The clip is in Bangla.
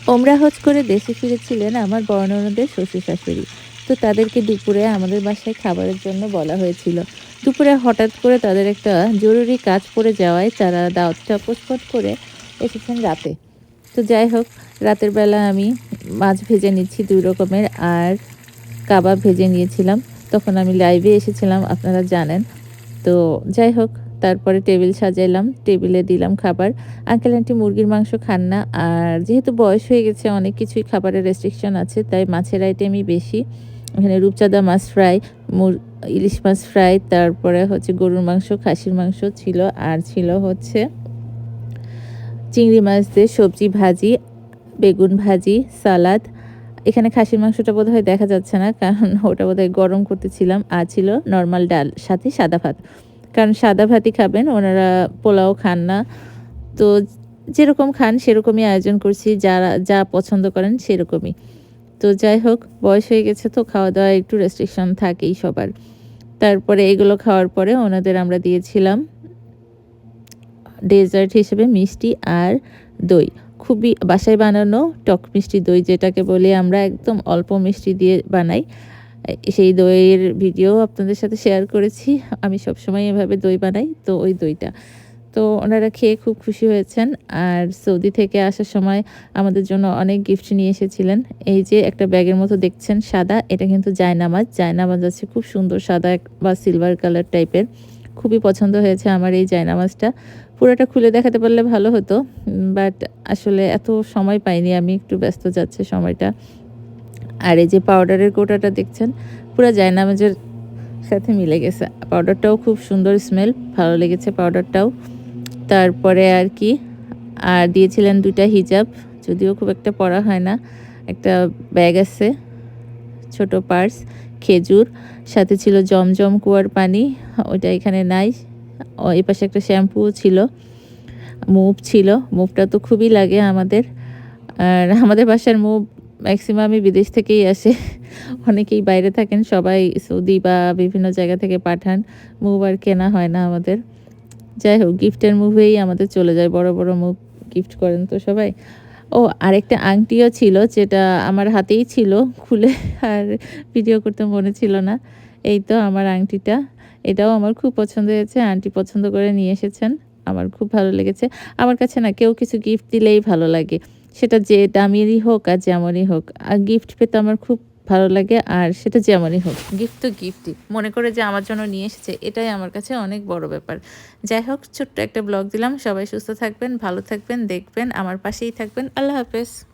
ওমরা হজ করে দেশে ফিরেছিলেন আমার বড় ননদের শ্বশুর-শাশুড়ি। তো তাদেরকে দুপুরে আমাদের বাসায় খাবারের জন্য বলা হয়েছিল। দুপুরে হঠাৎ করে তাদের একটা জরুরি কাজ পড়ে যাওয়ায় তারা দাওয়াতটা পোস্টপোন করে এসেছেন রাতে। তো যাই হোক, রাতের বেলা আমি মাছ ভেজে নিচ্ছি ২ রকমের আর কাবাব ভেজে নিয়েছিলাম। তখন আমি লাইভে এসেছিলাম, আপনারা জানেন। তো যাই হোক, তারপরে টেবিল সাজাইলাম, টেবিলে দিলাম খাবার। আঙ্কেল আন্টি মুরগির মাংস খান না। আর যেহেতু বয়স হয়ে গেছে অনেক কিছুই খাবারের রেস্ট্রিকশন আছে, তাই মাছের আইটেমই বেশি। এখানে রূপচাঁদা মাছ ফ্রাই, ইলিশ মাছ ফ্রাই, তারপরে হচ্ছে গরুর মাংস, খাসির মাংস ছিল, আর ছিল হচ্ছে চিংড়ি মাছ দিয়ে সবজি ভাজি, বেগুন ভাজি, সালাদ। এখানে খাসির মাংসটা বোধহয় দেখা যাচ্ছে না, কারণ ওটা বোধহয় গরম করতেছিলাম। আর ছিল নরমাল ডাল, সাথে সাদা ভাত। কারণ সাদা ভাতই খাবেন, ওনারা পোলাও খান না। তো যেরকম খান সেরকমই আয়োজন করছি, যারা যা পছন্দ করেন সেরকমই। তো যাই হোক, বয়স হয়ে গেছে তো খাওয়া-দাওয়ায় একটু রেস্ট্রিকশন থাকেই সবার। তারপরে এগুলো খাওয়ার পরে ওনাদের আমরা দিয়েছিলাম ডেজার্ট হিসেবে মিষ্টি আর দই। খুবই বাসায় বানানো টক মিষ্টি দই, যেটাকে বলি আমরা, একদম অল্প মিষ্টি দিয়ে বানাই। সেই দইয়ের ভিডিও আপনাদের সাথে শেয়ার করেছি। আমি সবসময় এভাবে দই বানাই, তো ওই দইটা। তো ওনারা খেয়ে খুব খুশি হয়েছেন। আর সৌদি থেকে আসার সময় আমাদের জন্য অনেক গিফট নিয়ে এসেছিলেন। এই যে একটা ব্যাগের মতো দেখছেন সাদা, এটা কিন্তু জায়নামাজ। জায়নামাজ আছে খুব সুন্দর সাদা বা সিলভার কালার টাইপের। খুবই পছন্দ হয়েছে আমার এই জায়নামাজটা। পুরোটা খুলে দেখাতে পারলে ভালো হতো। বাট আসলে এত সময় পাইনি আমি, একটু ব্যস্ত যাচ্ছে সময়টা। আর এই যে পাউডারের কৌটাটা দেখছেন, পুরা জায়নামাজের সাথে মিলে গেছে। পাউডারটাও খুব সুন্দর স্মেল, ভালো লেগেছে পাউডারটাও। তারপরে আর কি, আর দিয়েছিলেন ২ টা হিজাব, যদিও খুব একটা পরা হয় না। একটা ব্যাগ আছে, ছোট পার্স, খেজুর, সাথে ছিল জমজম কুয়ার পানি, ওইটা এখানে নাই। এপাশে একটা শ্যাম্পুও ছিল, মুভ ছিল। মুভটা তো খুবই লাগে আমাদের। আর আমাদের বাসার মুভ ম্যাক্সিমামই বিদেশ থেকেই আসে। অনেকেই বাইরে থাকেন, সবাই সৌদি বা বিভিন্ন জায়গা থেকে পাঠান। মুভ আর কেনা হয় না আমাদের। যাই হোক, গিফটের মুভেই আমাদের চলে যায়, বড় বড় মুভ গিফট করেন তো সবাই। ও, আরেকটা আংটিও ছিল, যেটা আমার হাতেই ছিল, খুলে আর ভিডিও করতে মনে ছিল না। এই তো আমার আংটিটা, এটাও আমার খুব পছন্দ হয়েছে। আন্টি পছন্দ করে নিয়ে এসেছেন, আমার খুব ভালো লেগেছে। আমার কাছে না কেউ কিছু গিফট দিলেই ভালো লাগে, সেটা যে দামেরই হোক আর যেমনই হোক। আর গিফট পেতে আমার খুব ভালো লাগে, আর সেটা যেমনই হোক, গিফট তো গিফটই মনে করে যে আমার জন্য নিয়ে এসেছে, এটাই আমার কাছে অনেক বড় ব্যাপার। যাই হোক, ছোট্ট একটা ব্লগ দিলাম। সবাই সুস্থ থাকবেন, ভালো থাকবেন, দেখবেন, আমার পাশেই থাকবেন। আল্লাহ হাফেজ।